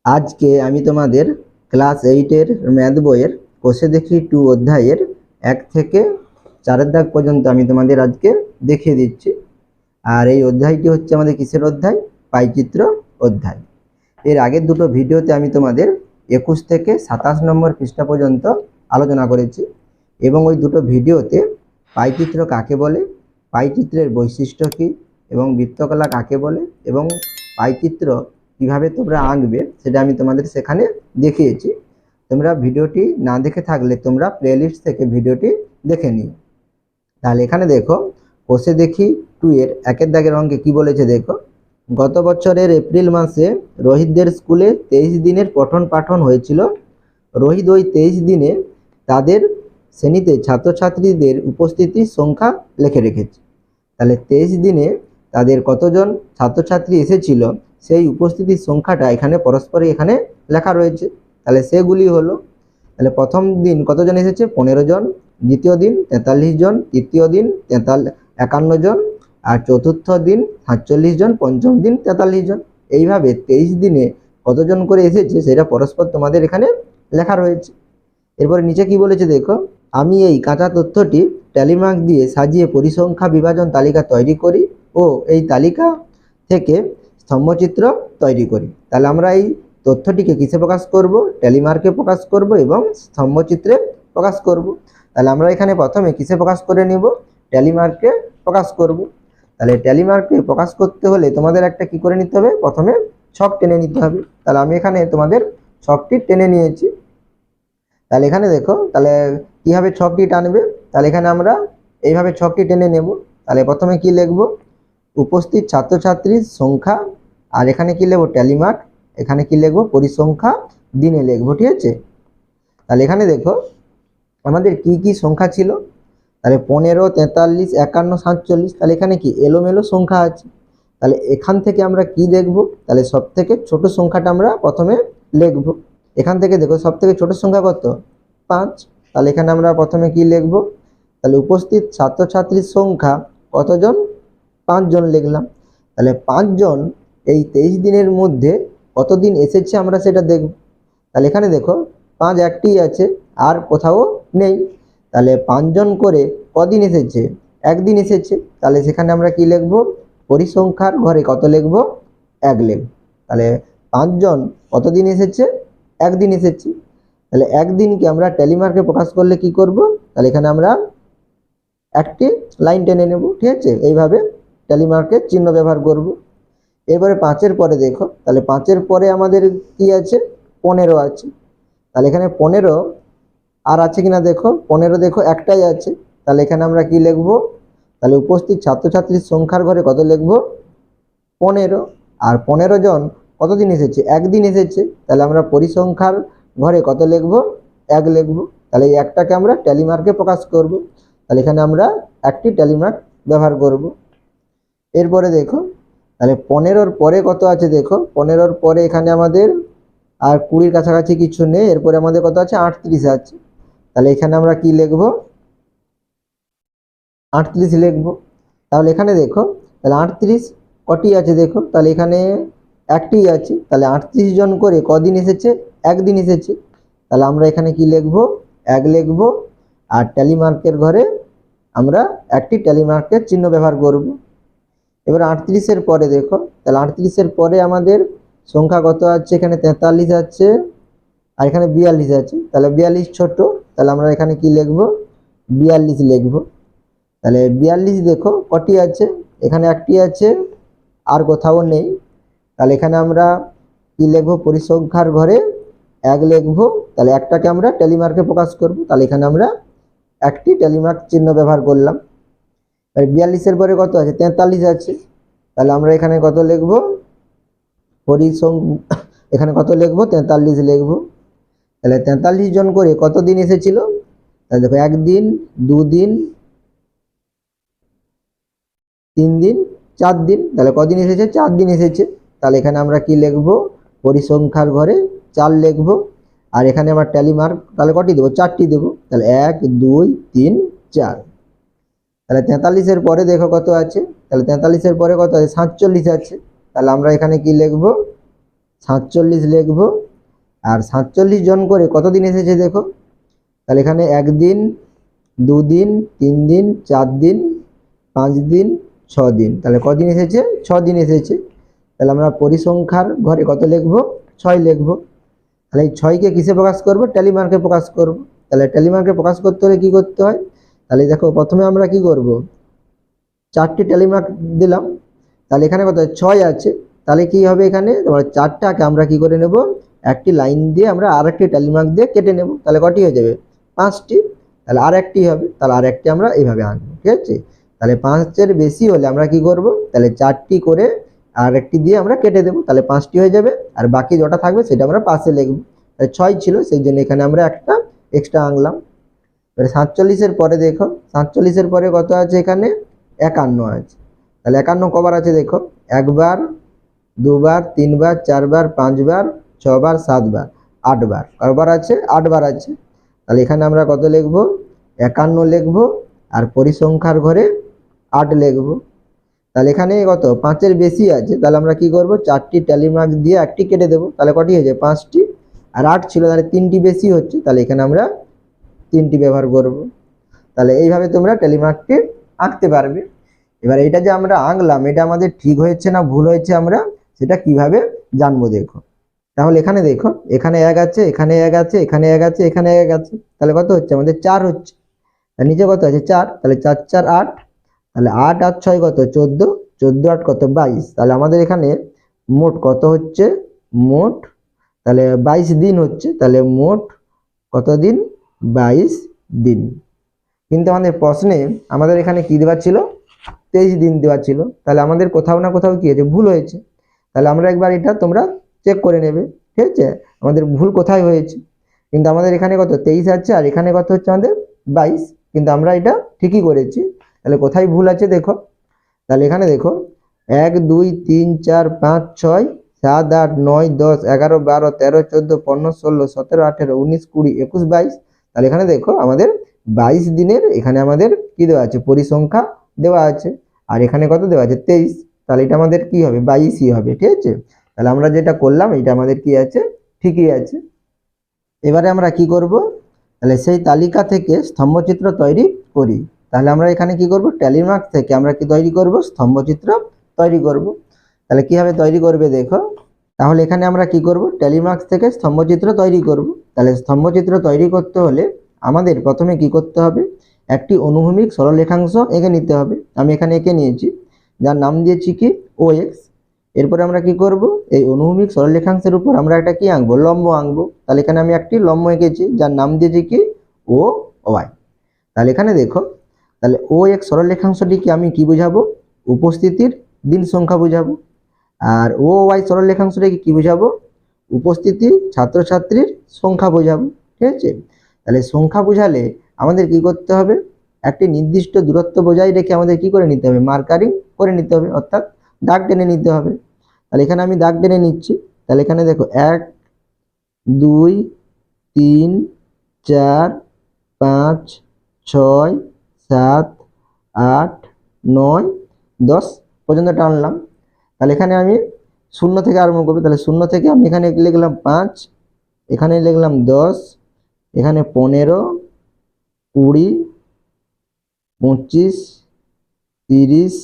আজকে আমি তোমাদের ক্লাস 8-এর ম্যাথ বইয়ের কোষে দেখি 2 অধ্যায়ের 1 থেকে 4 দাগ পর্যন্ত আমি তোমাদের আজকে দেখিয়ে দিচ্ছি। আর এই অধ্যায়টি হচ্ছে আমাদের কিসের অধ্যায়? পাইচিত্র অধ্যায়। এর আগের দুটো ভিডিওতে আমি তোমাদের 21 থেকে 27 নম্বর পৃষ্ঠা পর্যন্ত আলোচনা করেছি এবং ওই দুটো ভিডিওতে পাইচিত্র কাকে বলে, পাইচিত্রের বৈশিষ্ট্য কী এবং বৃত্তকলা কাকে বলে এবং পাইচিত্র কিভাবে তোমরা আঁকবে সেটা আমি তোমাদের সেখানে দেখিয়েছি। তোমরা ভিডিওটি না দেখে থাকলে তোমরা প্লেলিস্ট থেকে ভিডিওটি দেখে নিও। তাহলে এখানে দেখো, কোষে দেখি 2 এর 1 দাগের অঙ্কে কি বলেছে দেখো। গত বছরের এপ্রিল মাসে রোহিতদের স্কুলে 23 দিনের পঠন পাঠন হয়েছিল। রোহিত ওই 23 দিনে তাদের শ্রেণীতে ছাত্রছাত্রীদের উপস্থিতির সংখ্যা লিখে রেখেছে। তাহলে 23 দিনে তাদের কতজন ছাত্রছাত্রী এসেছিল সেই উপস্থিতির সংখ্যাটা এখানে পরস্পরই এখানে লেখা রয়েছে। তাহলে সেগুলি হলো, তাহলে প্রথম দিন কতজন এসেছে? 15 জন, দ্বিতীয় দিন 43 জন, তৃতীয় দিন 51 জন, আর চতুর্থ দিন 47 জন, পঞ্চম দিন 43 জন। এইভাবে 23 দিনে কতজন করে এসেছে সেটা পরস্পর তোমাদের এখানে লেখা রয়েছে। এরপরে নিচে কি বলেছে দেখো, আমি এই কাঁচা তথ্যটি ট্যালিমার্ক দিয়ে সাজিয়ে পরিসংখ্যা বিভাজন তালিকা তৈরি করি ও এই তালিকা থেকে স্তম্ভচিত্র তৈরি করি। তাহলে আমরা এই তথ্যটিকে কিসে প্রকাশ করব? ট্যালিমার্কে প্রকাশ করব এবং স্তম্ভচিত্রে প্রকাশ করব। তাহলে আমরা এখানে প্রথমে কিসে প্রকাশ করে নিব? ট্যালিমার্কে প্রকাশ করব। তাহলে ট্যালিমার্কে প্রকাশ করতে হলে তোমাদের একটা কি করে নিতে হবে? প্রথমে ছক টেনে নিতে হবে। তাহলে আমি এখানে তোমাদের ছকটি টেনে নিয়েছি। তাহলে এখানে দেখো, তাহলে কীভাবে ছকটি টানবে? তাহলে এখানে আমরা এইভাবে ছকটি টেনে নেব। তাহলে প্রথমে কি লিখব? উপস্থিত ছাত্রছাত্রীর সংখ্যা, আর এখানে কি লিখব? ট্যালিমার্ক। এখানে কি লিখব? পরিসংখ্যা দিনে লিখব, ঠিক আছে? তাহলে এখানে দেখো আমাদের কি কি সংখ্যা ছিল। তাহলে 15, 43, 51, 47। তাহলে এখানে কি এলোমেলো সংখ্যা আছে। তাহলে এখান থেকে আমরা কি দেখব? তাহলে সব থেকে ছোট সংখ্যাটা আমরা প্রথমে লিখব। এখান থেকে দেখো সব থেকে ছোট সংখ্যা কত? 5। তাহলে এখানে আমরা প্রথমে কি লিখব? তাহলে উপস্থিত ছাত্রছাত্রীর সংখ্যা কতজন? 5 জন লিখলাম। তাহলে 5 জন এই 23 দিনের মধ্যে কতদিন এসেছে আমরা সেটা দেখব। তাহলে এখানে দেখো 5 একটিই আছে, আর কোথাও নেই। তাহলে 5 জন করে কদিন এসেছে? একদিন এসেছে। তাহলে সেখানে আমরা কি লিখব? পরিসংখ্যার ঘরে কত লিখব? 1 লিখব। তাহলে 5 জন কতদিন এসেছে? একদিন এসেছে। তাহলে একদিনকে আমরা ট্যালিমার্কে প্রকাশ করলে কি করব? তাহলে এখানে আমরা একটি লাইন টেনে নেব, ঠিক আছে? এইভাবে ট্যালিমার্কের চিহ্ন ব্যবহার করব। এবারে 5-এর পরে দেখো, তাহলে 5-এর পরে আমাদের কি আছে? 15 আছে। তাহলে এখানে 15 আর আছে কিনা দেখো, 15 দেখো একটাই আছে। তাহলে এখানে আমরা কি লিখব? তাহলে উপস্থিত ছাত্রছাত্রীর সংখ্যার ঘরে কত লিখব? 15। আর 15 জন কতদিন এসেছে? একদিন এসেছে। তাহলে আমরা পরিসংখ্যার ঘরে কত লিখব? 1 লিখব। তাহলে এই একটাকে আমরা ট্যালিমার্কে প্রকাশ করব। তাহলে এখানে আমরা একটি ট্যালিমার্ক ব্যবহার করব। এরপরে দেখো, তাহলে 15-র পরে কত আছে দেখো। 15-র পরে এখানে আমাদের আর 20-র কাছাকাছি কিছু নেই। এরপরে আমাদের কত আছে? 38 আছে। তাহলে এখানে আমরা কি লিখব? 38 লিখব। তাহলে এখানে দেখো, তাহলে 38 কটি আছে দেখো। তাহলে এখানে একটি আছে। তাহলে 38 জন করে কদিন এসেছে? একদিন এসেছে। তাহলে আমরা এখানে কি লিখব? 1 লিখব। আর ট্যালিমার্কের ঘরে আমরা একটি ট্যালিমার্কের চিহ্ন ব্যবহার করব। এবার 38-এর পরে দেখো, তাহলে 38-এর পরে আমাদের সংখ্যা কত আছে? এখানে 43 আছে, আর এখানে 42 আছে। তাহলে 42 ছোট। তাহলে আমরা এখানে কি লিখব? 42 লিখব। তাহলে 42 দেখো কটি আছে? এখানে একটি আছে, আর কোথাও নেই। তাহলে এখানে আমরা কি লিখব? পরিসংখ্যার ঘরে 1 লিখব। তাহলে একটাকে আমরা ট্যালিমার্কে প্রকাশ করব। তাহলে এখানে আমরা একটি ট্যালিমার্ক চিহ্ন ব্যবহার করলাম। আর 42-এর পরে কত আছে? 43 আছে। তাহলে আমরা এখানে কত লিখব? এখানে কত লিখব? 43 লিখব। তাহলে 43 জন করে কতদিন এসেছিল? তাহলে দেখো 1 দিন, 2 দিন, 3 দিন, 4 দিন। তাহলে কদিন এসেছে? 4 দিন এসেছে। তাহলে এখানে আমরা কি লিখব? পরিসংখ্যার ঘরে 4 লিখব। আর এখানে আমরা ট্যালিমার্ক তাহলে কটি দেবো? 4টি দেবো। তাহলে 1, 2, 3, 4। তাহলে 43-এর পরে দেখো কত আছে? তাহলে 43-এর পরে কত আছে? 47 আছে। তাহলে আমরা এখানে কি লিখব? 47 লিখবো। আর 47 জন করে কতদিন এসেছে দেখো, তাহলে এখানে 1 দিন, 2 দিন, 3 দিন, 4 দিন, 5 দিন, 6 দিন, তাহলে কদিন এসেছে? 6 দিন এসেছে। তাহলে আমরা পরিসংখ্যার ঘরে কত লিখবো? 6 লিখবো। তাহলে এই 6কে কিসে প্রকাশ করব? ট্যালি মার্কে প্রকাশ করব। তাহলে ট্যালি মার্কে প্রকাশ করতে হলে কি করতে হয়? তাহলে দেখো প্রথমে আমরা কি করব, 4টি ট্যালি মার্ক দিলাম। তাহলে এখানে কত 6 আছে, তাহলে কি হবে এখানে তোমার 4টাকে আমরা কি করে নেব, একটি লাইন দিয়ে আমরা আরেকটি ট্যালি মার্ক দিয়ে কেটে নেব। তাহলে কটি হয়ে যাবে? 5টি। তাহলে আরেকটি হবে, তাহলে আরেকটি আমরা এইভাবে আনবো, ঠিক আছে। তাহলে 5-এর বেশি হলে আমরা কি করব, তাহলে 4টি করে আর একটি দিয়ে আমরা কেটে দেবো, তাহলে 5টি হয়ে যাবে। আর বাকি যেটা থাকবে সেটা আমরা পাশে লিখবো। তাহলে 6 ছিল, সেই জন্য এখানে আমরা একটা এক্সট্রা আনলাম। এবারে 47-এর পরে দেখো, 47-এর পরে কত আছে এখানে? 51 আছে। তাহলে 51 কবার আছে দেখো, 1 বার, 2 বার, 3 বার, 4 বার, 5 বার, 6 বার, 7 বার, 8 বার। কবার আছে? 8 বার আছে। তাহলে এখানে আমরা কত লিখবো? 51 লিখবো। আর পরিসংখ্যার ঘরে 8 লিখবো। তাহলে এখানে কত 5-এর বেশি আছে, তাহলে আমরা কি করব, 4টি ট্যালি মার্ক দিয়ে একটি কেটে দেবো। তাহলে কটি হয়েছে? 5টি। আর 8 ছিল, তাহলে 3টি বেশি হচ্ছে, তাহলে এখানে আমরা 3টি ব্যবহার করব। তাহলে এইভাবে তোমরা ট্যালি মার্কটি আঁকতে পারবে। এবার এটা যে আমরা আঁকলাম, এটা আমাদের ঠিক হয়েছে না ভুল হয়েছে আমরা সেটা কিভাবে জানবো দেখো। তাহলে এখানে দেখো, এখানে 1 আছে, এখানে 1 আছে, এখানে 1 আছে, এখানে 1 আছে, তাহলে কত হচ্ছে আমাদের? 4 হচ্ছে। আর নিচে কত আছে? 4। তাহলে 4 4 8, তাহলে 8 আর 6 কত? 14, 14 8 কত? 22। তাহলে আমাদের এখানে মোট কত হচ্ছে? মোট তাহলে 22 দিন হচ্ছে। তাহলে মোট কত দিন? 22 দিন। কিন্তু আমাদের প্রশ্নে আমাদের এখানে কি দেওয়া ছিল? 23 দিন দেওয়া ছিল। তাহলে আমাদের কোথাও না কোথাও কি হয়েছে? ভুল হয়েছে। তাহলে আমরা একবার এটা তোমরা চেক করে নেবে, ঠিক আছে, আমাদের ভুল কোথায় হয়েছে। কিন্তু আমাদের এখানে কত? 23 আছে, আর এখানে কত হচ্ছে আমাদের? 22। কিন্তু আমরা এটা ঠিকই করেছি। তাহলে কোথায় ভুল আছে দেখো। তাহলে এখানে দেখো 1 2 3 4 5 6 7 8 9 10 11 12 13 14 15 16 17 18 19 20 21 22। তাহলে এখানে দেখো আমাদের 22 দিনের এখানে আমাদের কি দেওয়া আছে? পরিসংখ্যা দেওয়া আছে। আর এখানে কত দেওয়া আছে? 23। তাহলে এটা আমাদের কি হবে? 22ই হবে, ঠিক আছে। তাহলে আমরা যেটা করলাম এটা আমাদের কি আছে? ঠিকই আছে। এবারে আমরা কি করব, তাহলে সেই তালিকা থেকে স্তম্ভচিত্র তৈরি করি। তাহলে আমরা এখানে কি করব, ট্যালি মার্ক থেকে আমরা কি তৈরি করব? স্তম্ভচিত্র তৈরি করব। তাহলে কিভাবে তৈরি করবে দেখো। তাহলে এখানে আমরা কি করব, ট্যালি মার্ক থেকে স্তম্ভচিত্র তৈরি করব। তাহলে স্তম্ভচিত্র তৈরি করতে হলে আমাদের প্রথমে কি করতে হবে, একটি অনুভূমিক সরলরেখাংশ এঁকে নিতে হবে। আমি এখানে এঁকে নিয়েছি, যার নাম দিয়েছি কি? OX। এরপরে আমরা কি করব, এই অনুভূমিক সরলরেখাংশের উপর আমরা একটা কি আঁকবো? লম্ব আঁকবো। তাহলে এখানে আমি একটি লম্ব এঁকেছি, যার নাম দিয়েছি কি? OY। তাহলে এখানে দেখো, তাহলে OX সরলরেখাংশটিকে আমি কি বুঝাবো? উপস্থিতির দিন সংখ্যা বুঝাবো। আর OY সরলরেখাংশটিকে কি বুঝাবো? উপস্থিতি ছাত্রছাত্রীর সংখ্যা বোঝাবো, ঠিক আছে। তাহলে সংখ্যা বোঝালে আমাদের কি করতে হবে, একটি নির্দিষ্ট দূরত্ব বজায় রেখে আমাদের কি করে নিতে হবে? মার্কারিং করে নিতে হবে, অর্থাৎ দাগ টেনে নিতে হবে। তাহলে এখানে আমি দাগ টেনে নিচ্ছি। তাহলে এখানে দেখো 1 2 3 4 5 6 7 8 9 10 পর্যন্ত টানলাম। তাহলে এখানে আমি 0 থেকে আরম্ভ করবো। তাহলে 0 থেকে আমি এখানে লিখলাম 5, এখানে লিখলাম 10, এখানে 15 20 25 30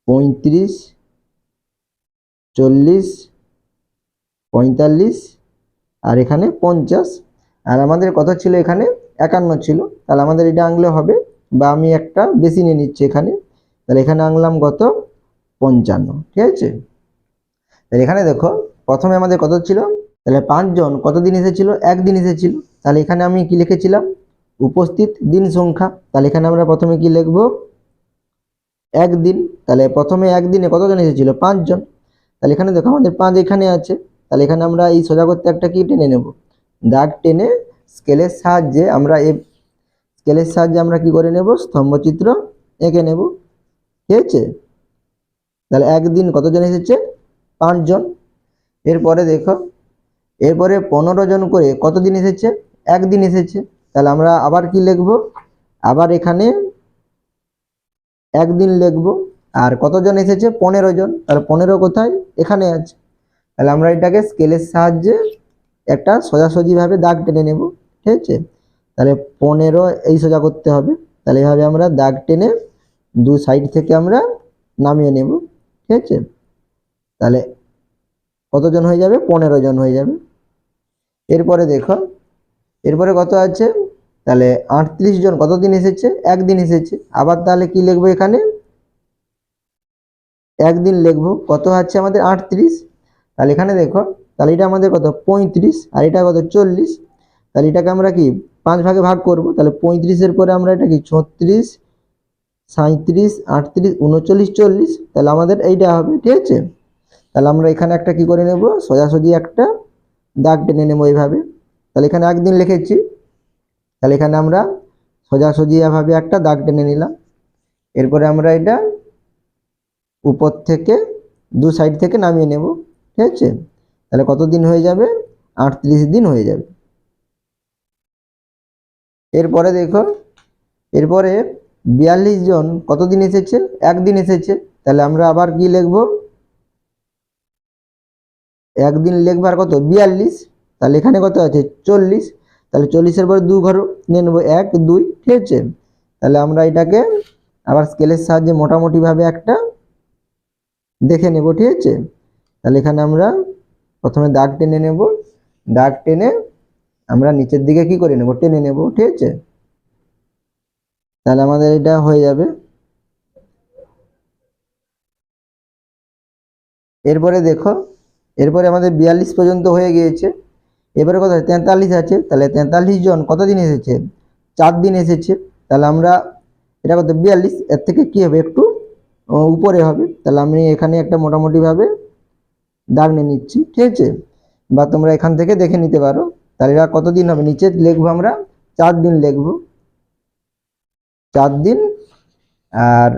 35 40 45 আর এখানে 50। আর আমাদের কত ছিল? এখানে 51 ছিল। তাহলে আমাদের এটা আনলে হবে, বা আমি একটা বেশি নিয়ে নিচ্ছি এখানে। তাহলে এখানে আনলাম কত? 55, ঠিক আছে। তাহলে এখানে দেখো প্রথমে আমাদের কত ছিল? তাহলে 5 জন কত দিন এসেছিল? 1 দিন এসেছিল। তাহলে এখানে আমি কি লিখেছিলাম? উপস্থিত দিন সংখ্যা। তাহলে এখানে আমরা প্রথমে কি লিখব? 1 দিন। তাহলে প্রথমে 1 দিনে কতজন এসেছিল? 5 জন। তাহলে এখানে দেখো আমাদের 5 এখানে আছে। তাহলে এখানে আমরা এই সোজা করতে একটা কি টেনে নেব? দাগ টেনে স্কেলের সাহায্যে আমরা আমরা কি করে নেব? স্তম্ভচিত্র এঁকে নেব, ঠিক আছে। তাহলে 1 দিন কতজন এসেছে? 5 জন। এরপরে দেখো, এরপরে 15 জন করে কত দিন এসেছে? 1 দিন এসেছে। তাহলে আমরা আবার কি লিখব? আবার এখানে 1 দিন লিখব। আর কতজন এসেছে? 15 জন। তাহলে 15 কোথায়? এখানে আছে। তাহলে আমরা এটাকে স্কেলের সাহায্যে একটা সোজাসুজিভাবে দাগ টেনে নেব, ঠিক আছে। তাহলে 15 এই সোজা করতে হবে। তাহলে এইভাবে আমরা দাগ টেনে দু সাইড থেকে আমরা নামিয়ে নেব, ঠিক আছে। তাহলে কতজন হয়ে যাবে? 15 জন হয়ে যাবে। এরপরে দেখো, এরপরে কত আছে? তাহলে 38 জন কতদিন এসেছে? একদিন এসেছে। আবার তাহলে কি লিখবো এখানে? একদিন লিখবো। কত আছে আমাদের? 38। তাহলে এখানে দেখো, তাহলে এটা আমাদের কত? 35, আর এটা কত? 40। তাহলে এটাকে আমরা কি 5 ভাগে ভাগ করব। তাহলে 35 এর পরে আমরা এটা কি 36, 37, 38, 39, 40। তাহলে আমাদের এইটা হবে, ঠিক আছে। তাহলে আমরা এখানে একটা কি করে নেব? সোজাসুজি একটা দাগ টেনে নেব এইভাবে। তাহলে এখানে একদিন লিখেছি, তাহলে এখানে আমরা সোজাসুজি এভাবে একটা দাগ টেনে নিলাম। এরপরে আমরা এটা উপর থেকে দু সাইড থেকে নামিয়ে নেব, ঠিক আছে। তাহলে কত দিন হয়ে যাবে? 38 দিন হয়ে যাবে। এরপরে দেখো, এরপরে 42 জন কতদিন এসেছে? একদিন এসেছে। তাহলে আমরা আবার কি লিখব? একদিন লিখবার কত? 42। তাহলে এখানে কত আছে? 40। তাহলে 40 এর পরে 2 ঘর নিয়ে নেব, 1, 2, ঠিক আছে। তাহলে আমরা এটাকে আবার স্কেলের সাহায্যে মোটামুটিভাবে একটা দেখে নেব, ঠিক আছে। তাহলে এখানে আমরা প্রথমে দাগ টেনে নেব, দাগ টেনে আমরা নিচের দিকে কি করে নেব? টেনে নেব, ঠিক আছে। তাহলে আমাদের এটা হয়ে যাবে। এরপরে দেখো, এরপরে আমাদের 42 পর্যন্ত হয়ে গিয়েছে। এবারে কত? 43 আছে। তাহলে 43 জন কতদিন এসেছে? 4 দিন এসেছে। তাহলে আমরা এটা কত? 42, এর থেকে কি হবে? একটু উপরে হবে। তাহলে আমি এখানে একটা মোটামুটিভাবে দাগ নিয়ে নিচ্ছি, ঠিক আছে। বা তোমরা এখান থেকে দেখে নিতে পারো। তাহলে এরা কতদিন হবে? নিচে লিখবো আমরা 4 দিন লিখবো, 4 দিন। আর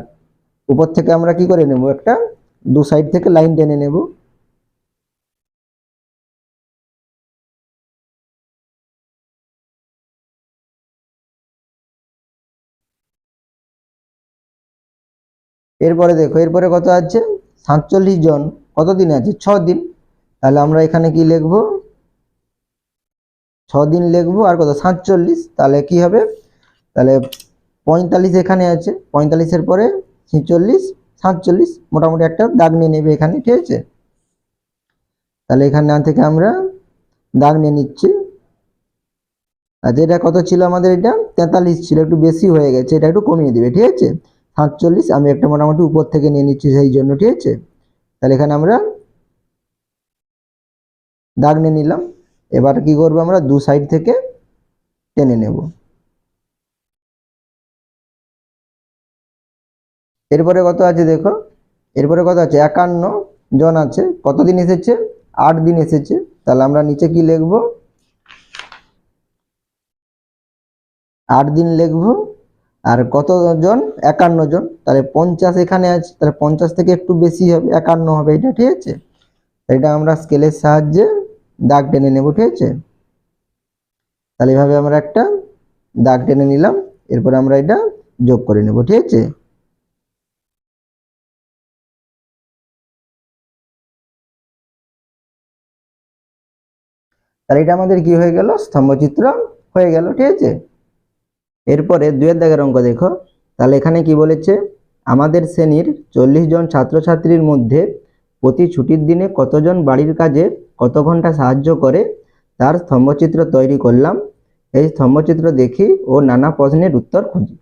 উপর থেকে আমরা কি করে নেব? একটা দু সাইড থেকে লাইন টেনে নেব। এরপরে দেখো, এরপরে কত আছে? 47 জন কতদিন আছে? 6 দিন। তাহলে আমরা এখানে কি লিখবো? 6 দিন লিখবো। আর কত? 47। তাহলে কি হবে? তাহলে 45 এখানে আছে, 45 এর পরে 46, 47 মোটামুটি একটা দাগ নিয়ে নেবে এখানে, ঠিক আছে। তাহলে এখানে থেকে আমরা দাগ নিয়ে নিচ্ছি। আর যেটা কত ছিল আমাদের? এটা 43 ছিল, একটু বেশি হয়ে গেছে, এটা একটু কমিয়ে দিবে, ঠিক আছে। 47 আমি একটা মোটামুটি উপর থেকে নিয়ে নিচ্ছি সেই জন্য, ঠিক আছে। তাহলে এখানে আমরা দাগ নিয়ে নিলাম। এবার কি করবো? আমরা দু সাইড থেকে টেনে নেব। এরপরে কত আছে দেখো, এরপরে কত আছে? 51 জন আছে। কতদিন এসেছে? 8 দিন এসেছে। তাহলে আমরা নিচে কি লিখবো? 8 দিন লিখবো। আর কতজন? 51 জন। তাহলে 50 এখানে আছে, তাহলে 50 থেকে একটু বেশি হবে, 51 হবে এটা, ঠিক আছে। এটা আমরা স্কেলের সাহায্যে দাগ টেনে নেব, ঠিক আছে। তাহলে এইভাবে আমরা একটা দাগ টেনে নিলাম। এরপর আমরা এটা যোগ করে নেব, ঠিক আছে। তাহলে এটা আমাদের কি হয়ে গেল? স্তম্ভচিত্র হয়ে গেল, ঠিক আছে। এরপরে 2 দাগের অঙ্ক দেখো। তাহলে এখানে কি বলেছে? আমাদের শ্রেণীর 40 জন ছাত্রছাত্রীর মধ্যে প্রতি ছুটির দিনে কতজন বাড়ির কাজে কত ঘন্টা সাহায্য করে তার স্তম্ভচিত্র তৈরি করলাম। এই স্তম্ভচিত্র দেখি ও নানা প্রশ্নের উত্তর খুঁজি।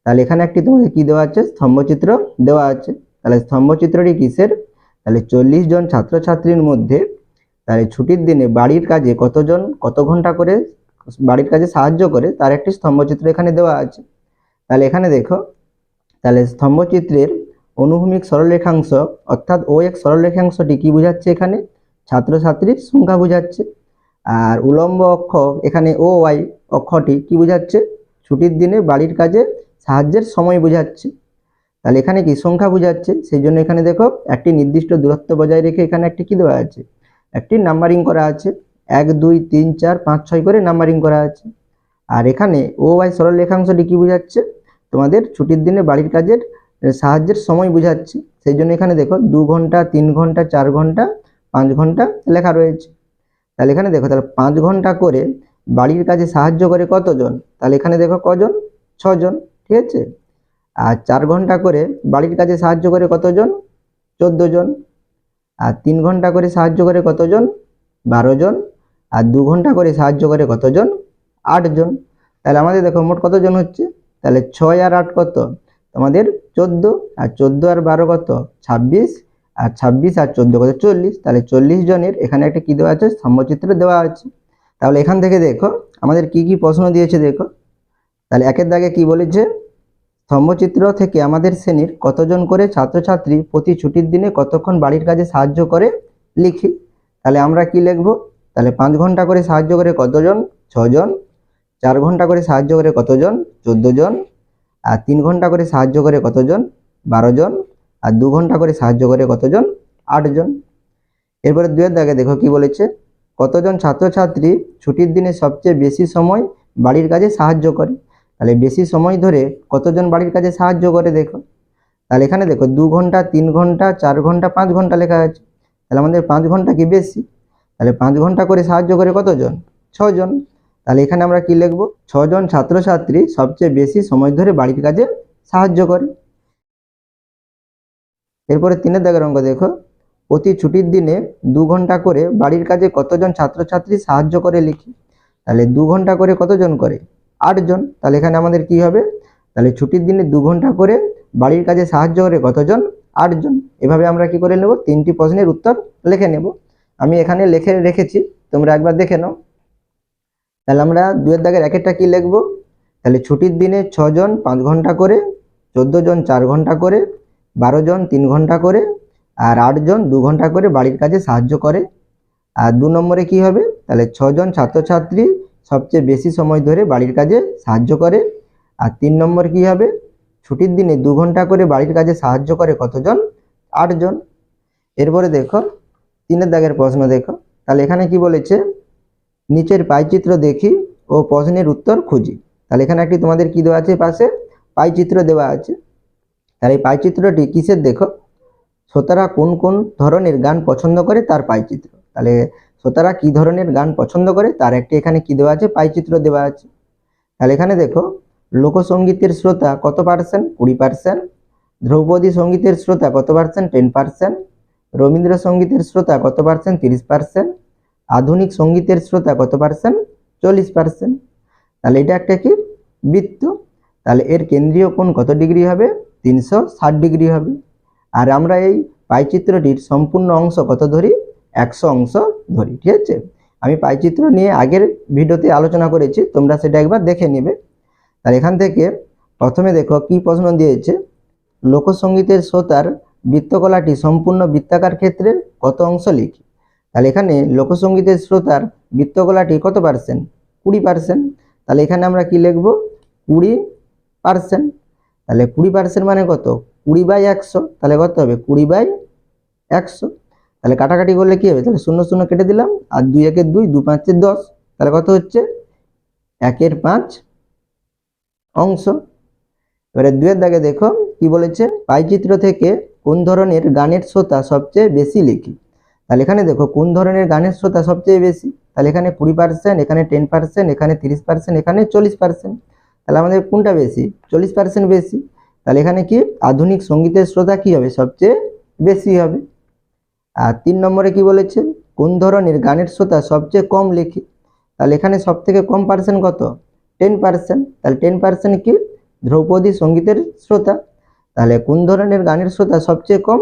তাহলে এখানে একটি তোমাদের কি দেওয়া আছে? স্তম্ভচিত্র দেওয়া আছে। তাহলে স্তম্ভচিত্রটি কিসের? তাহলে 40 জন ছাত্রছাত্রীর মধ্যে তাহলে ছুটির দিনে বাড়ির কাজে কতজন কত ঘন্টা করে বাড়ির কাজে সাহায্য করে তার একটি স্তম্ভচিত্র এখানে দেওয়া আছে। তাহলে এখানে দেখো, তাহলে স্তম্ভচিত্রের অনুভূমিক সরলরেখাংশ অর্থাৎ ও এক সরলরেখাংশটি কি বোঝাচ্ছে? এখানে ছাত্রছাত্রীর সংখ্যা বোঝাচ্ছে। আর উলম্ব অক্ষ এখানে ও ওয়াই অক্ষটি কি বোঝাচ্ছে? ছুটির দিনে বাড়ির কাজে সাহায্যের সময় বোঝাচ্ছে। তাহলে এখানে কি সংখ্যা বোঝাচ্ছে, সেই জন্য এখানে দেখো একটি নির্দিষ্ট দূরত্ব বজায় রেখে এখানে একটি কি দেওয়া আছে? একটি নাম্বারিং করা আছে, 1, 2, 3, 4, 5, 6 করে নাম্বারিং করা আছে। আর এখানে ও ওয়াই সরলরেখাংশটি কি বোঝাচ্ছে? তোমাদের ছুটির দিনে বাড়ির কাজের সাহায্যের সময় বোঝাচ্ছে। সেই জন্য এখানে দেখো 2 ঘন্টা, 3 ঘন্টা, 4 ঘন্টা, 5 ঘন্টা লেখা রয়েছে। তাহলে এখানে দেখো, তাহলে 5 ঘন্টা করে বাড়ির কাজে সাহায্য করে কতজন? তাহলে এখানে দেখো কজন, 6 জন, ঠিক আছে। আর 4 ঘন্টা করে বাড়ির কাজে সাহায্য করে কতজন? 14 জন। আর 3 ঘন্টা করে সাহায্য করে কতজন? 12 জন। আর 2 ঘন্টা করে সাহায্য করে কতজন? 8 জন। তাহলে আমাদের দেখো মোট কতজন হচ্ছে? তাহলে 6 আর 8 কত? তোমাদের 14, আর 14 আর 12 কত? 26, আর 26 আর 14 কত? 40। তাহলে 40 জনের এখানে একটা কি দেওয়া আছে? স্তম্ভচিত্র দেওয়া আছে। তাহলে এখান থেকে দেখো আমাদের কি কি প্রশ্ন দিয়েছে দেখো। তাহলে একের দাগে কি বলেছে? স্তম্ভচিত্র থেকে আমাদের শ্রেণীর কতজন করে ছাত্রছাত্রী প্রতি ছুটির দিনে কতক্ষণ বাড়ির কাজে সাহায্য করে লিখি। তাহলে আমরা কি লিখব? তাহলে 5 ঘন্টা করে সাহায্য করে কতজন? 6 জন। 4 ঘন্টা করে সাহায্য করে কতজন? 14 জন। আর 3 ঘন্টা করে সাহায্য করে কতজন? 12 জন। আর 2 ঘন্টা করে সাহায্য করে কতজন? 8 জন। এরপরে 2 এর দাগে দেখো কি বলেছে? কতজন ছাত্রছাত্রী ছুটির দিনে সবচেয়ে বেশি সময় বাড়ির কাজে সাহায্য করে। তাহলে বেশি সময় ধরে কতজন বাড়ির কাজে সাহায্য করে দেখো। তাহলে এখানে দেখো 2 ঘন্টা, 3 ঘন্টা, 4 ঘন্টা, 5 ঘন্টা লেখা আছে। তাহলে আমাদের 5 ঘন্টা কি বেশি? তাহলে 5 ঘন্টা করে সাহায্য করে কতজন? 6 জন। তাহলে এখানে আমরা কি লিখব? 6 জন ছাত্রছাত্রী সবচেয়ে বেশি সময় ধরে বাড়ির কাজে সাহায্য করে। এরপরে 3 দাগের অঙ্ক দেখো, প্রতি ছুটির দিনে 2 ঘন্টা করে বাড়ির কাজে কতজন ছাত্রছাত্রী সাহায্য করে লিখি। তাহলে 2 ঘন্টা করে কতজন করে? 8 জন। তাহলে এখানে আমাদের কি হবে? তাহলে ছুটির দিনে 2 ঘন্টা করে বাড়ির কাজে সাহায্য করে কতজন? 8 জন। এভাবে আমরা কি করে নেব? 3টি প্রশ্নের উত্তর লিখে নেব। আমি এখানে লিখে রেখেছি, তোমরা একবার দেখে নাও। তাহলে আমরা 2 এর দাগের একেরটা কি লিখব? তাহলে ছুটির দিনে 6 জন 5 ঘন্টা করে, 14 জন 4 ঘন্টা করে, 12 জন 3 ঘন্টা করে, আর 8 জন 2 ঘন্টা করে বাড়ির কাজে সাহায্য করে। আর 2 নম্বরে কি হবে? তাহলে 6 জন ছাত্রছাত্রী সবচেয়ে বেশি সময় ধরে বাড়ির কাজে সাহায্য করে। আর 3 নম্বর কি হবে? ছুটির দিনে 2 ঘন্টা করে বাড়ির কাজে সাহায্য করে কতজন? 8 জন। এরপরে দেখো 3 এর দাগের প্রশ্ন দেখো। তাহলে এখানে কি বলেছে? নিচের পাইচিত্র দেখি ও প্রশ্নের উত্তর খুঁজি। তাহলে এখানে একটি তোমাদের কি দেওয়া আছে? পাশে পাইচিত্র দেওয়া আছে। তাহলে এই পাইচিত্রটি কিসের দেখো? শ্রোতারা কোন কোন ধরনের গান পছন্দ করে তার পাইচিত্র। তাহলে শ্রোতারা কি ধরনের গান পছন্দ করে তার একটি এখানে কি দেওয়া আছে? পাইচিত্র দেওয়া আছে। তাহলে এখানে দেখো, লোকসঙ্গীতের শ্রোতা কত পার্সেন্ট? 20%। ধ্রুপদী সঙ্গীতের শ্রোতা কত পার্সেন্ট? 10%। রবীন্দ্রসঙ্গীতের শ্রোতা কত পার্সেন্ট? 30%। আধুনিক সঙ্গীতের শ্রোতা কত পার্সেন্ট? 40%। তাহলে এটা একটা কি বৃত্ত। তাহলে এর কেন্দ্রীয় কোণ কত ডিগ্রি হবে? 360 ডিগ্রি হবে। আর আমরা এই পাইচিত্রটির সম্পূর্ণ অংশ কত ধরি? 100 অংশ ধরি, ঠিক আছে। আমি পাইচিত্র নিয়ে আগের ভিডিওতে আলোচনা করেছি, তোমরা সেটা একবার দেখে নেবে। তাহলে এখান থেকে প্রথমে দেখো কি প্রশ্ন দিয়েছে? লোকসঙ্গীতের শ্রোতার বৃত্তকলাটি সম্পূর্ণ বৃত্তাকার ক্ষেত্রে কত অংশ লিখি। তাহলে এখানে লোকসঙ্গীতের শ্রোতার বৃত্তকলাটি কত পার্সেন্ট? 20%। তাহলে এখানে আমরা কি লিখব? 20%। তাহলে 20% মানে কত? 20/100। তাহলে কত হবে? 20/100। তাহলে কাটাকাটি করলে কি হবে? তাহলে 0 0 কেটে দিলাম, আর 2 1 2, 2 5 10। তাহলে কত হচ্ছে? 1/5 অংশ। এবারে 2 এর দাগে দেখো কি বলেছে? পাইচিত্র থেকে কোন ধরনের গানের শ্রোতা সবচেয়ে বেশি লিখি। তাহলে এখানে দেখো কোন ধরনের গানের শ্রোতা সবচেয়ে বেশি। তাহলে এখানে 20%, এখানে 10%, এখানে 30%, এখানে 40%। তাহলে আমাদের কোনটা বেশি? 40% বেশি। তাহলে এখানে কি আধুনিক সঙ্গীতের শ্রোতা কি হবে? সবচেয়ে বেশি হবে। আর 3 নম্বরে কি বলেছে? কোন ধরনের গানের শ্রোতা সবচেয়ে কম লেখে। তাহলে এখানে সব থেকে কম পার্সেন্ট কত? 10%। তাহলে 10% কি ধ্রুপদী সঙ্গীতের শ্রোতা। তাহলে কোন ধরনের গানের শ্রোতা সবচেয়ে কম?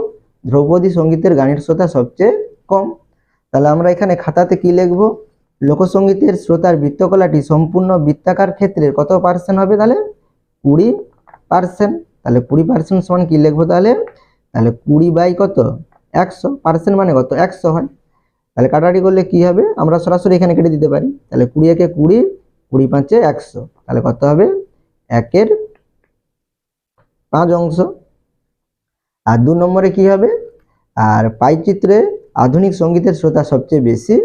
ধ্রুপদী সঙ্গীতের গানের শ্রোতা সবচেয়ে কম। তাহলে আমরা এখানে খাতাতে কি লিখব? লোকসঙ্গীতের শ্রোতার বৃত্তকলাটি সম্পূর্ণ বৃত্তাকার ক্ষেত্রের কত পার্সেন্ট হবে? তাহলে 20%। তাহলে 20% সমান কি লিখবো তাহলে? তাহলে 20/100 মানে কত? 100 হয়। তাহলে কাটাকাটি করলে কি হবে? আমরা সরাসরি এখানে কেটে দিতে পারি। তাহলে 20 একে 20, 20 5 100। তাহলে কত হবে? 1/5 অংশ। আর 2 নম্বরে কি হবে? আর পাইচিত্রে আধুনিক সঙ্গীতের শ্রোতা সবচেয়ে বেশি।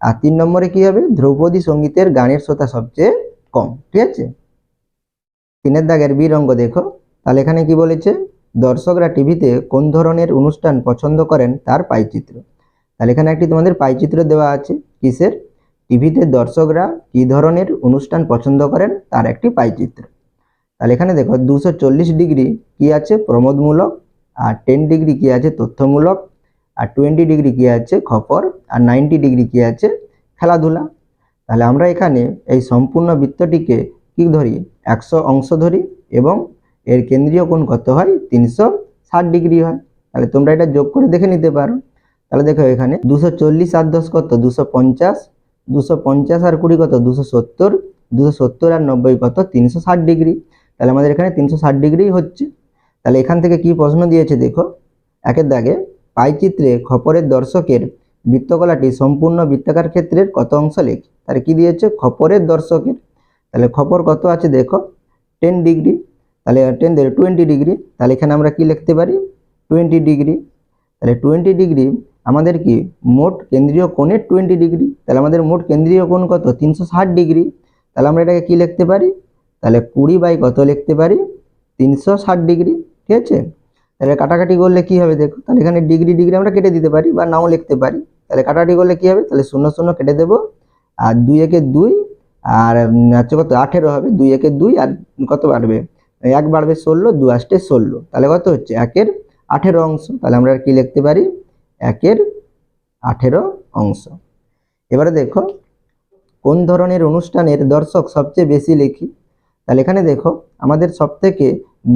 আর 3 নম্বরে কি হবে? ধ্রুপদী সঙ্গীতের গানের শ্রোতা সবচেয়ে কম, ঠিক আছে। 3 এর দাগের বি অঙ্ক দেখো। তাহলে এখানে কি বলেছে? দর্শকরা টিভিতে কোন ধরনের অনুষ্ঠান পছন্দ করেন তার পাইচিত্র। তাহলে এখানে একটি তোমাদের পাইচিত্র দেওয়া আছে কিসের, টিভিতে দর্শকরা কি ধরনের অনুষ্ঠান পছন্দ করেন তার একটি পাইচিত্র। তাহলে এখানে দেখো 240 ডিগ্রি কি আছে প্রমোদমূলক, আর 10 ডিগ্রি কি আছে তথ্যমূলক, আর 20 ডিগ্রি কি আছে খবর, আর 90 ডিগ্রি কি আছে খেলাধুলা। তাহলে আমরা এখানে এই সম্পূর্ণ বৃত্তটিকে কি ধরি 100 অংশ ধরি এবং এর কেন্দ্রীয় কোণ কত হয় 360 ডিগ্রি হয়। তাহলে তোমরা এটা যোগ করে দেখে নিতে পারো। তাহলে দেখো এখানে 240 আর 10 কত 250, 250 আর 20 কত 270, 270 আর 90 কত 360 ডিগ্রি। তাহলে আমাদের এখানে 360 ডিগ্রি হচ্ছে। তাহলে এখান থেকে কি প্রশ্ন দিয়েছে দেখো, একের দাগে পাইচিত্রে খবরের দর্শকের বৃত্তকলাটি সম্পূর্ণ বৃত্তাকার ক্ষেত্রের কত অংশ লেখে। তাহলে কি দিয়েছে খবরের দর্শকের, তাহলে খবর কত আছে দেখো 10 ডিগ্রি, তাহলে 20 ডিগ্রি, তাহলে এখানে আমরা কি লিখতে পারি 20 ডিগ্রি। তাহলে 20 ডিগ্রি আমাদের কি মোট কেন্দ্রীয় কোণের 20 ডিগ্রি, তাহলে আমাদের মোট কেন্দ্রীয় কোণ কত 360 ডিগ্রি। তাহলে আমরা এটাকে কি লিখতে পারি, তাহলে 20 বাই কত লিখতে পারি 360 ডিগ্রি। ঠিক আছে, তাহলে কাটাকাটি করলে কি হবে দেখো, তাহলে এখানে ডিগ্রি ডিগ্রি আমরা কেটে দিতে পারি বা নাও লিখতে পারি। তাহলে কাটাকাটি করলে কি হবে, তাহলে 0 0 কেটে দেবো, আর 2 একে 2, আর হচ্ছে কত 18 হবে, 2 একে 2, আর কত বাড়বে 1 বাড়বে 16, 2 আসতে 16, তাহলে কত হচ্ছে 1 এর 18 অংশ। তাহলে আমরা কি লিখতে পারি 1 এর 18 অংশ। এবারে দেখো কোন ধরনের অনুষ্ঠানের দর্শক সবচেয়ে বেশি লেখি। তাহলে এখানে দেখো আমাদের সবথেকে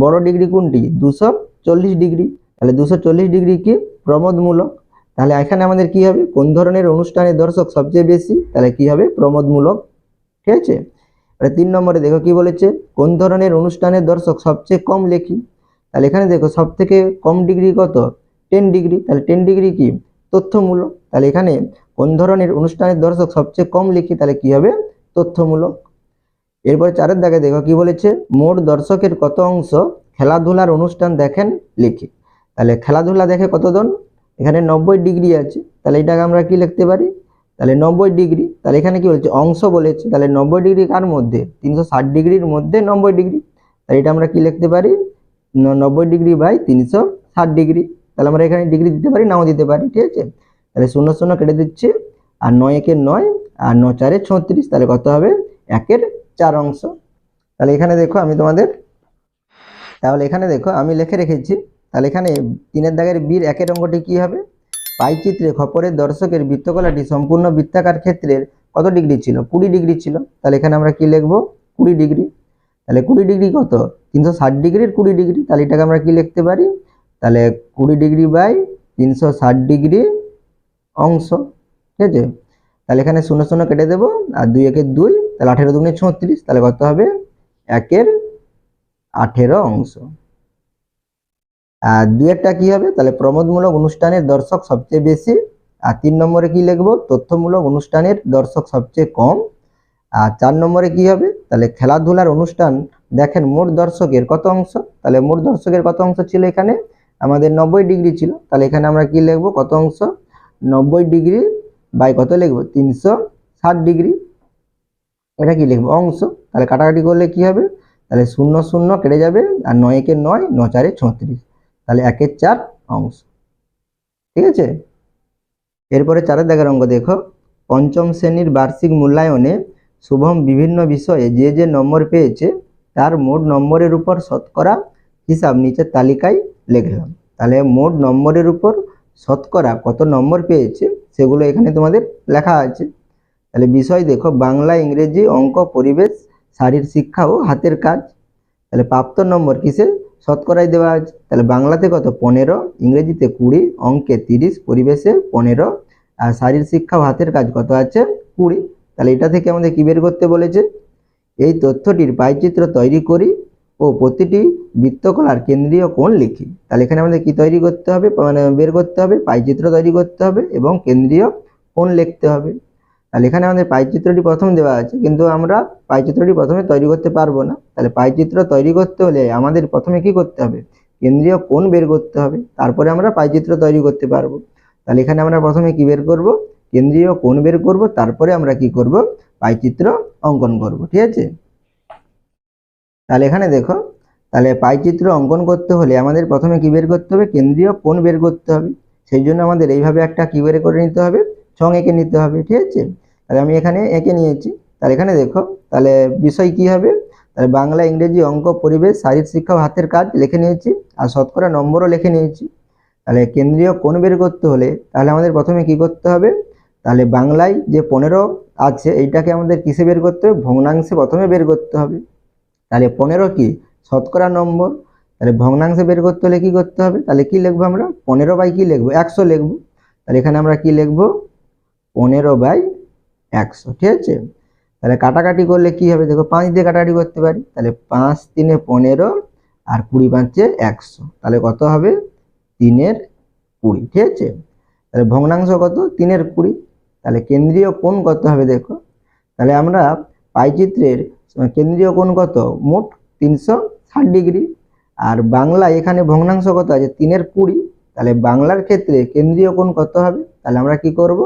বড় ডিগ্রি কোনটি 240 ডিগ্রি, তাহলে 240 ডিগ্রি কি প্রমোদমূলক। তাহলে এখানে আমাদের কি হবে কোন ধরনের অনুষ্ঠানের দর্শক সবচেয়ে বেশি, তাহলে কি হবে প্রমোদমূলক। ঠিক আছে, এবারে 3 নম্বরে দেখো কি বলেছে কোন ধরনের অনুষ্ঠানের দর্শক সবচেয়ে কম লেখি। তাহলে এখানে দেখো সবথেকে কম ডিগ্রি কত 10 ডিগ্রি, তাহলে 10 ডিগ্রি কি তথ্যমূলক। তাহলে এখানে কোন ধরনের অনুষ্ঠানের দর্শক সবচেয়ে কম লিখি, তাহলে কি হবে তথ্যমূলক। এরপরে 4 দাগে দেখো কি বলেছে মোট দর্শকের কত অংশ খেলাধুলার অনুষ্ঠান দেখেন লিখি। তাহলে খেলাধুলা দেখে কতজন, এখানে 90 ডিগ্রি আছে, তাহলে এটাকে আমরা কি লিখতে পারি, তাহলে 90 ডিগ্রি। তাহলে এখানে কি বলেছে অংশ বলেছে, তাহলে 90 ডিগ্রি কার মধ্যে 360 ডিগ্রির মধ্যে 90 ডিগ্রি, তাহলে এটা আমরা কি লিখতে পারি 90 ডিগ্রি বাই 360 ডিগ্রি। তাহলে আমরা এখানে ডিগ্রি দিতে পারি নাও দিতে পারি। ঠিক আছে, তাহলে 0 0 কেটে দিচ্ছি, আর 9 একে 9, আর 9 4 36, তাহলে কত হবে 1 এর 4 অংশ। তাহলে এখানে দেখো আমি লিখে রেখেছি। তাহলে এখানে 3 দাগের বির 1 অঙ্কটি কি হবে, পাইচিত্রে খবরের দর্শকের বৃত্তকলাটি সম্পূর্ণ বৃত্তাকার ক্ষেত্রের কত ডিগ্রি ছিল 20 ডিগ্রি ছিল। তাহলে এখানে আমরা কি লিখবো 20 ডিগ্রি। তাহলে 20 ডিগ্রি কত 360 ডিগ্রির 20 ডিগ্রি, তাহলে এটাকে আমরা কি লিখতে পারি, তাহলে 20 ডিগ্রি বাই 360 ডিগ্রি অংশ। ঠিক আছে, তাহলে এখানে 0 0 কেটে দেবো, আর 2 একে 2, তাহলে 18 2 36, তাহলে কত হবে 1 এর 18 অংশ। আর 2 কি হবে, তাহলে প্রমোদমূলক অনুষ্ঠানের দর্শক সবচেয়ে বেশি, আর 3 নম্বরে কি লিখবো তথ্যমূলক অনুষ্ঠানের দর্শক সবচেয়ে কম, আর 4 নম্বরে কি হবে, তাহলে খেলাধুলার অনুষ্ঠান দেখেন মোট দর্শকের কত অংশ। তাহলে মোট দর্শকের কত অংশ ছিল, এখানে আমাদের 90 ডিগ্রি ছিল, তাহলে এখানে আমরা কি লিখবো কত অংশ 90 ডিগ্রি বাই কত লিখবো 360 ডিগ্রি, এটা কি লিখবো অংশ। তাহলে কাটাকাটি করলে কি হবে, তাহলে 0 0 কেটে যাবে, আর 9 একে 9, 9 4 36, তাহলে 1 এর 4 অংশ। ঠিক আছে, এরপরে 4 দাগের অঙ্ক দেখো, পঞ্চম শ্রেণীর বার্ষিক মূল্যায়নে শুভম বিভিন্ন বিষয়ে যে যে নম্বর পেয়েছে তার মোট নম্বরের উপর শতকরা হিসাব নিচের তালিকায় লিখলাম। তাহলে মোট নম্বরের উপর শতকরা কত নম্বর পেয়েছে সেগুলো এখানে তোমাদের লেখা আছে। তাহলে বিষয় দেখো বাংলা, ইংরেজি, অঙ্ক, পরিবেশ, শারীর শিক্ষা ও হাতের কাজ। তাহলে প্রাপ্ত নম্বর কিসে শতকরায় দেওয়া আছে, তাহলে বাংলাতে কত 15, ইংরেজিতে 20, অঙ্কে 30, পরিবেশে 15, আর শারীর শিক্ষা ও হাতের কাজ কত আছে 20। তাহলে এটা থেকে আমাদের কি বের করতে বলেছে, এই তথ্যটির পাইচিত্র তৈরি করি ও প্রতিটি বৃত্তকলার কেন্দ্রীয় কোণ লিখি। তাহলে এখানে আমাদের কি তৈরি করতে হবে, মানে বের করতে হবে পাইচিত্র তৈরি করতে হবে এবং কেন্দ্রীয় কোণ লিখতে হবে। তাহলে এখানে আমাদের পাইচিত্রটি প্রথম দেওয়া আছে, কিন্তু আমরা পাইচিত্রটি প্রথমে তৈরি করতে পারবো না। তাহলে পাইচিত্র তৈরি করতে হলে আমাদের প্রথমে কি করতে হবে, কেন্দ্রীয় কোণ বের করতে হবে, তারপরে আমরা পাইচিত্র তৈরি করতে পারবো। তাহলে এখানে আমরা প্রথমে কি বের করব, কেন্দ্রীয় কোণ বের করব, তারপরে আমরা কি করব পাইচিত্র অঙ্কন করব। ঠিক আছে, তাহলে এখানে দেখো, তাহলে পাইচিত্র অঙ্কন করতে হলে আমাদের প্রথমে কি বের করতে হবে, কেন্দ্রীয় কোণ বের করতে হবে। সেই জন্য আমাদের এইভাবে একটা কি বের করে নিতে হবে, ছং এঁকে নিতে হবে। ঠিক আছে, তাহলে আমি এখানে এঁকে নিয়েছি। তাহলে এখানে দেখো, তাহলে বিষয় কি হবে, তাহলে বাংলা, ইংরেজি, অঙ্ক, পরিবেশ, শারীরিক শিক্ষা ও হাতের কাজ লিখে নিয়েছি, আর শতকরা নম্বরও লিখে নিয়েছি। তাহলে কেন্দ্রীয় কোণ বের করতে হলে তাহলে আমাদের প্রথমে কি করতে হবে, তাহলে বাংলায় যে 15 আছে এইটাকে আমাদের কিসে বের করতে হবে, ভগ্নাংশে প্রথমে বের করতে হবে। তাহলে 15 কি শতকরা নম্বর, তাহলে ভগ্নাংশে বের করতে হলে কি করতে হবে, তাহলে কি লিখবো আমরা, 15 বাই কি লিখবো, 100 লিখবো। তাহলে এখানে আমরা কি লিখবো, 15 বাই 100। ঠিক আছে, তাহলে কাটাকাটি করলে কি হবে, দেখো 5 দিয়ে কাটাকাটি করতে পারি, তাহলে 5 3 15 আর 20 5 100, তাহলে কত হবে 3 20। ঠিক আছে, তাহলে ভগ্নাংশ কত, 3 20। তাহলে কেন্দ্রীয় কোণ কত হবে, দেখো তাহলে আমরা পাইচিত্রের কেন্দ্রীয় কোণ কত, মোট 360 ডিগ্রি। আর বাংলা এখানে ভগ্নাংশ কত আছে, 3 20। তাহলে বাংলার ক্ষেত্রে কেন্দ্রীয় কোণ কত হবে, তাহলে আমরা কি করব,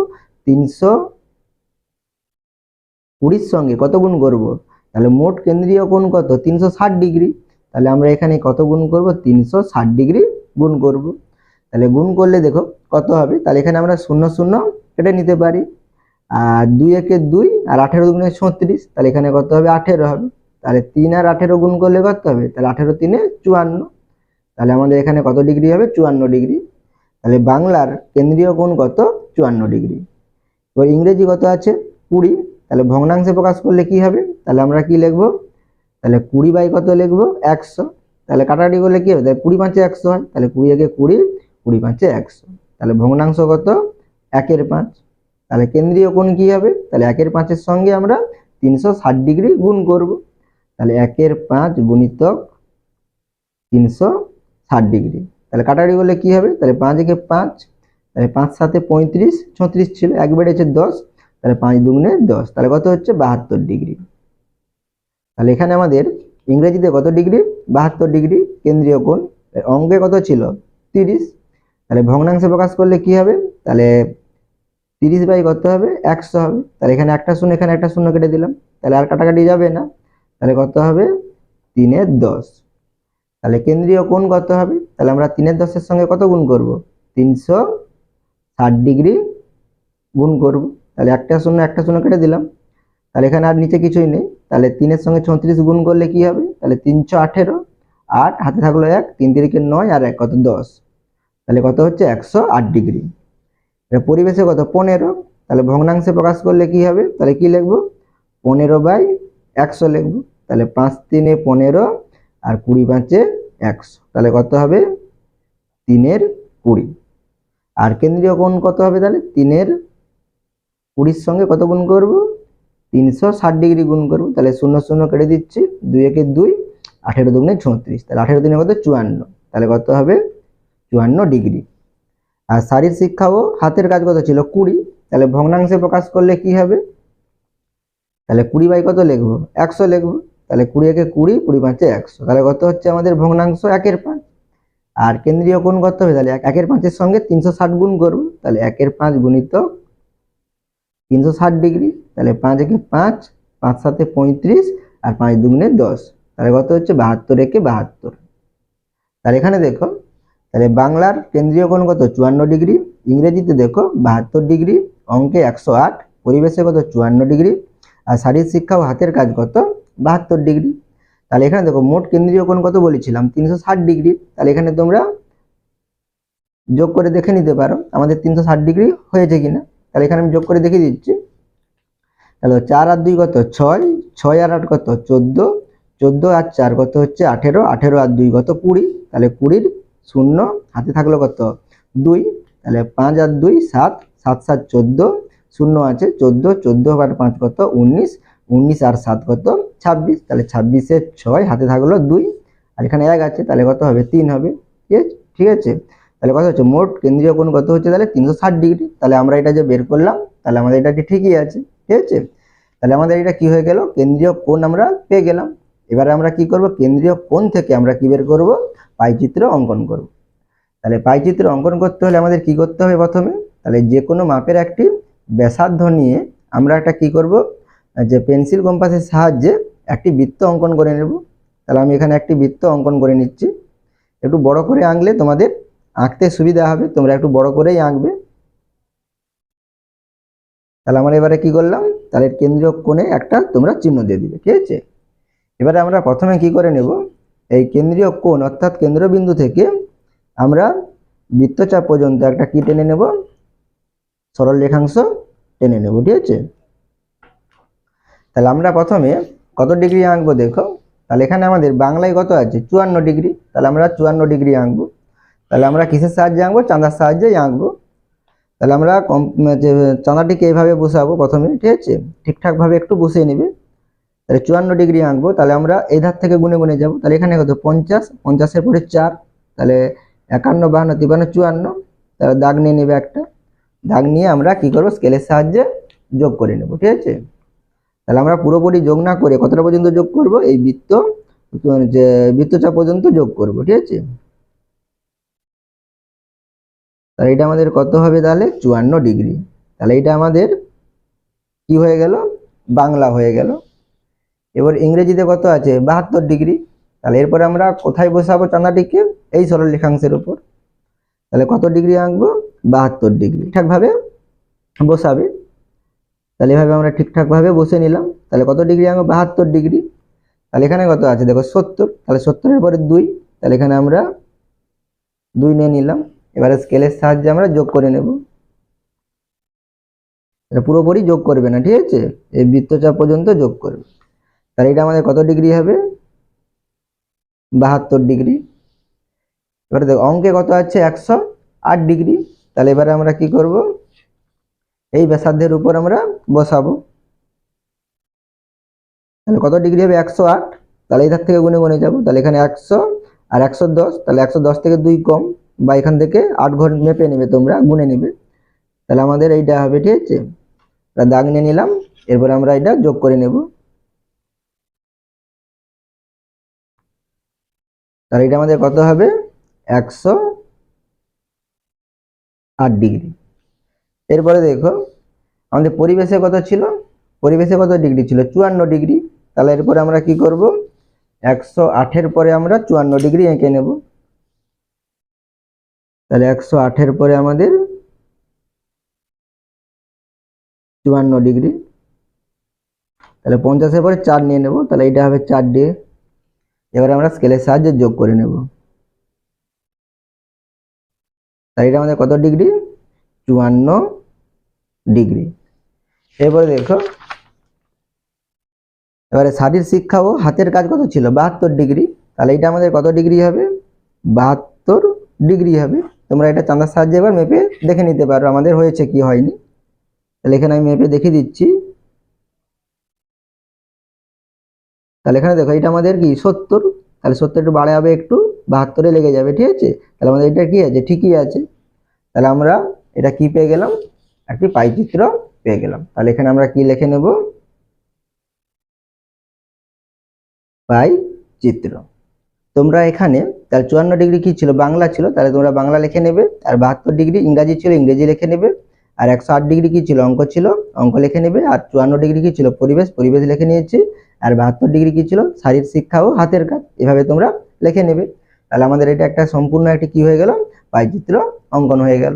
320 সঙ্গে কত গুণ করব, তাহলে মোট কেন্দ্রীয় কোণ কত, 360 ডিগ্রি। তাহলে আমরা এখানে কত গুণ করব, 360 ডিগ্রি গুণ করব। তাহলে গুণ করলে দেখো কত হবে, তাহলে এখানে আমরা 0 0 কেটে নিতে পারি, আর 2 একে 2 আর 18 দুগুণে 36, তাহলে এখানে কত হবে, 18 হবে। তাহলে 3 আর 18 গুণ করলে কত হবে, তাহলে 18 3 54, তাহলে আমাদের এখানে কত ডিগ্রি হবে, 54 ডিগ্রি। তাহলে বাংলার কেন্দ্রীয় কোণ কত, 54 ডিগ্রি। এবার ইংরেজি কত আছে, 20। তাহলে ভগ্নাংশে প্রকাশ করলে কি হবে, তাহলে আমরা কি লিখবো, তাহলে 20 বাই কত লিখবো, 100। তাহলে কাটাকাটি করলে কি হবে, তাহলে 20 5 100 হয়, তাহলে 20 একে 20, 20 5 100। তাহলে ভগ্নাংশ কত, 1/5। তাহলে কেন্দ্রীয় কোণ কি হবে, তাহলে 1/5 সঙ্গে আমরা 360 ডিগ্রি গুণ করব। তাহলে 1/5 গুণিতক 360 ডিগ্রি। তাহলে কাটাকাটি করলে কি হবে, তাহলে 5 একে 5, তাহলে 5 7 35, 36 ছিল, এক বেড়েছে 10, তাহলে 5 দুগুণে 10, তাহলে কত হচ্ছে 72 ডিগ্রি। তাহলে এখানে আমাদের ইংরেজিতে কত ডিগ্রি, 72 ডিগ্রি কেন্দ্রীয় কোণ। অঙ্কে কত ছিল, 30। তাহলে ভগ্নাংশে প্রকাশ করলে কি হবে, তাহলে 30 বাই কত হবে, 100 হবে। তাহলে এখানে একটা শূন্য, এখানে একটা শূন্য কেটে দিলাম, তাহলে আর কাটাকাটি যাবে না। তাহলে কত হবে, 3 10। তাহলে কেন্দ্রীয় কোণ কত হবে, তাহলে আমরা 3 10 সঙ্গে কত গুণ করব, 360 ডিগ্রি গুণ করব। তাহলে একটা শূন্য কেটে দিলাম, তাহলে এখানে আর নিচে কিছুই নেই। তাহলে 3 সঙ্গে 36 গুণ করলে কি হবে, তাহলে 318, 8 হাতে থাকলো 1, 3 3 9 আর 1 কত 10, তাহলে কত হচ্ছে 108 ডিগ্রি। পরিবেশে কত, 15। তাহলে ভগ্নাংশে প্রকাশ করলে কি হবে, তাহলে কি লিখবো, 15 বাই 100 লিখবো। তাহলে 5 3 15 আর 20 5 100, তাহলে কত হবে 3 20। আর কেন্দ্রীয় কোণ কত হবে, তাহলে 3 20 সঙ্গে কত গুণ করব, 360 ডিগ্রি গুণ করব। তাহলে 0 0 কেটে দিচ্ছি, 2 একে 2, 18 দুগুণে 36, তাহলে 18 দিনে কত 54, তাহলে কত হবে 54 ডিগ্রি। আর শারীরিক শিক্ষা ও হাতের কাজ কত ছিল, 20। তাহলে ভগ্নাংশে প্রকাশ করলে কি হবে, তাহলে 20 বাই কত লিখবো, 100 লিখবো। তাহলে 20 একে 20, 20 5 100, তাহলে কত হচ্ছে আমাদের ভগ্নাংশ 1/5। আর কেন্দ্রীয় কোণ কত হবে, তাহলে 1/5 এর সঙ্গে 360 গুণ করব। তাহলে 1/5 গুণিতক 360 ডিগ্রি। তাহলে 5 একে 5, 5 7 35 আর 5 দুগুণে 10, তাহলে কত হচ্ছে 72 একে 72। তাহলে এখানে দেখো, তাহলে বাংলার কেন্দ্রীয় কোণ কত, 54 ডিগ্রি, ইংরেজিতে দেখো 72 ডিগ্রি, অঙ্কে 108, পরিবেশে কত 54 ডিগ্রি, আর শারীরিক শিক্ষা ও হাতের কাজ কত 72 ডিগ্রি। তাহলে এখানে দেখো মোট কেন্দ্রীয় কোণ কত বলেছিলাম, 360 ডিগ্রি। তাহলে এখানে তোমরা যোগ করে দেখে নিতে পারো আমাদের 360 ডিগ্রি হয়েছে কিনা। তাহলে এখানে আমি যোগ করে দেখিয়ে দিচ্ছি। তাহলে 4 আর 2 কত 6, 6 আর 8 কত 14, 14 আর 4 কত হচ্ছে 18, 18 আর 2 কত 20। তাহলে 20 শূন্য হাতে থাকলো কত 2, তাহলে 5 আর 2 7, 7 7 14, শূন্য আছে 14, 14 আর 5 কত 19, 19 আর 7 কত 26। তাহলে 26 এর 6 হাতে থাকলো 2, আর এখানে 1 আছে, তাহলে কত হবে 3 হবে। ঠিক আছে, তাহলে কত হচ্ছে মোট কেন্দ্রীয় কোণ কত হচ্ছে, তাহলে 360 ডিগ্রি। তাহলে আমরা এটা যে বের করলাম, তাহলে আমাদের এটা ঠিকই আছে। ঠিক আছে, তাহলে আমাদের এটা কি হয়ে গেল, কেন্দ্রীয় কোণ আমরা পেয়ে গেলাম। এবারে আমরা কি করব, কেন্দ্রীয় কোণ থেকে আমরা কি বের করব, পাইচিত্র অঙ্কন করব। তাহলে পাইচিত্র অঙ্কন করতে হলে আমাদের কি করতে হবে, প্রথমে তাহলে যে কোনো মাপের একটি ব্যাসার্ধ নিয়ে আমরা একটা কি করব, যে পেন্সিল কম্পাসের সাহায্যে একটি বৃত্ত অঙ্কন করে নেব। তাহলে আমি এখানে একটি বৃত্ত অঙ্কন করে নিচ্ছি, একটু বড় করে আঁকলে তোমাদের আঁকতে সুবিধা হবে, তোমরা একটু বড় করেই আঁকবে। তাহলে আমরা এবারে কি করলাম, তাহলে কেন্দ্রীয় কোণে একটা তোমরা চিহ্ন দিয়ে দিবে, ঠিক আছে। এবারে আমরা প্রথমে কি করে নেব, এই কেন্দ্রীয় কোণ অর্থাৎ কেন্দ্রবিন্দু থেকে আমরা বৃত্তচাপ পর্যন্ত একটা কি টেনে নেব, সরল রেখাংশ টেনে নেব, ঠিক আছে। তাহলে আমরা প্রথমে কত ডিগ্রি আঁকবো দেখো, তাহলে এখানে আমাদের বাংলায় কত আছে 54 ডিগ্রি, তাহলে আমরা 54 ডিগ্রি আঁকবো। তাহলে আমরা কিসের সাহায্যে আঁকবো, চাঁদার সাহায্যেই আঁকবো। তাহলে আমরা চাঁদাটিকে এইভাবে বসাবো প্রথমে, ঠিক আছে, ঠিকঠাকভাবে একটু বসিয়ে নেবে। তাহলে 54 ডিগ্রি আঁকবো, তাহলে আমরা এই ধার থেকে গুনে গুনে যাবো। তাহলে এখানে কত 50, 50-এর পরে 4, তাহলে 51, 52, 53, 54। তাহলে দাগ নিয়ে নেবে একটা, দাগ নিয়ে আমরা কি করবো, স্কেলের সাহায্যে যোগ করে নেব, ঠিক আছে। তাহলে আমরা পুরোপুরি যোগ না করে কতটা পর্যন্ত যোগ করব, এই বৃত্তচাপ পর্যন্ত যোগ করব, ঠিক আছে। তাহলে এটা আমাদের কত হবে, তাহলে 54 ডিগ্রি। তাহলে এটা আমাদের কি হয়ে গেল, বাংলা হয়ে গেল। এবার ইংরেজিতে কত আছে 72 ডিগ্রি। তাহলে এরপরে আমরা কোথায় বসাবো চাঁদাটিকে, এই সরল রেখাংশের উপর। তাহলে কত ডিগ্রি আঁকবো, 72 ডিগ্রি, ঠিকঠাকভাবে বসাবে। তাহলে এভাবে আমরা ঠিকঠাকভাবে বসে নিলাম। তাহলে কত ডিগ্রি আঁকবো, 72 ডিগ্রি। তাহলে এখানে কত আছে দেখো 70, তাহলে 70-এর পরে 2, তাহলে এখানে আমরা 2 নিয়ে নিলাম। এবারে স্কেলের সাহায্যে আমরা যোগ করে নেব, এটা পুরোপুরি যোগ করবে না, ঠিক আছে, এই বৃত্তচাপ পর্যন্ত যোগ করবে। তাহলে এটা আমাদের কত ডিগ্রি হবে, 72 ডিগ্রি। এবারে দেখো অঙ্কে কত আছে 108 ডিগ্রি। তাহলে এবারে আমরা কি করব, এই ব্যাসার্ধের উপর আমরা বসাবো। তাহলে কত ডিগ্রি হবে 108, তাহলে এই ধার থেকে গুনে গুনে যাবো। তাহলে এখানে 100 আর 110, তাহলে 110 থেকে 2 কম, বা এখান থেকে 8 ঘর মেপে নেবে, তোমরা গুনে নেবে। তাহলে আমাদের এইটা হবে, ঠিক আছে, দাগ নিয়ে নিলাম। এরপর আমরা এটা যোগ করে নেব। তাহলে এটা আমাদের কত হবে, 108 ডিগ্রি। এরপরে দেখো আমাদের পরিবেশে কত ছিল, পরিবেশে কত ডিগ্রি ছিল 54 ডিগ্রি। তাহলে এরপরে আমরা কি করব, 108-এর পরে আমরা 54 ডিগ্রি এঁকে নেব। তাহলে 108-এর পরে আমাদের 54 ডিগ্রি। তাহলে 50-এর পরে 4 নিয়ে নেব, তাহলে এটা হবে 4 ডিগ্রি। এবারে আমরা স্কেলের সাহায্যে যোগ করে নেব। তাহলে এটা আমাদের কত ডিগ্রি, 54 ডিগ্রি। এরপরে দেখো এবারে শারীর শিক্ষা ও হাতের কাজ কত ছিল 72 ডিগ্রি। তাহলে এটা আমাদের কত ডিগ্রি হবে, 72 ডিগ্রি হবে। তোমরা এটা চাঁদার সাহায্যে এবার মেপে দেখে নিতে পারো আমাদের হয়েছে কি হয়নি। তাহলে এখানে আমি মেপে দেখিয়ে দিচ্ছি। তাহলে এখানে দেখো এটা আমাদের কি 70, তাহলে 70 একটু বাড়ে হবে, একটু 72-এ লেগে যাবে, ঠিক আছে। তাহলে আমাদের এটা কি আছে, ঠিকই আছে। তাহলে আমরা এটা কি পেয়ে গেলাম, একটি পাইচিত্র পেয়ে গেলাম। তাহলে এখানে আমরা কি লিখে নেব, পাইচিত্র। তোমরা এখানে তাহলে 54 ডিগ্রি কি ছিল, বাংলা ছিল, তাহলে তোমরা বাংলা লিখে নেবে। আর 72 ডিগ্রি ইংরাজি ছিল, ইংরেজি লিখে নেবে। আর 108 ডিগ্রি কি ছিল, অঙ্ক ছিল, অঙ্ক লিখে নেবে। আর 54 ডিগ্রি কি ছিল, পরিবেশ, পরিবেশ লিখে নিয়েছি। আর 72 ডিগ্রি কি ছিল, শারীর শিক্ষা ও হাতের কাজ, এভাবে তোমরা লিখে নেবে। তাহলে আমাদের এটা একটা সম্পূর্ণ একটি কি হয়ে গেল, পাইচিত্র অঙ্কন হয়ে গেল।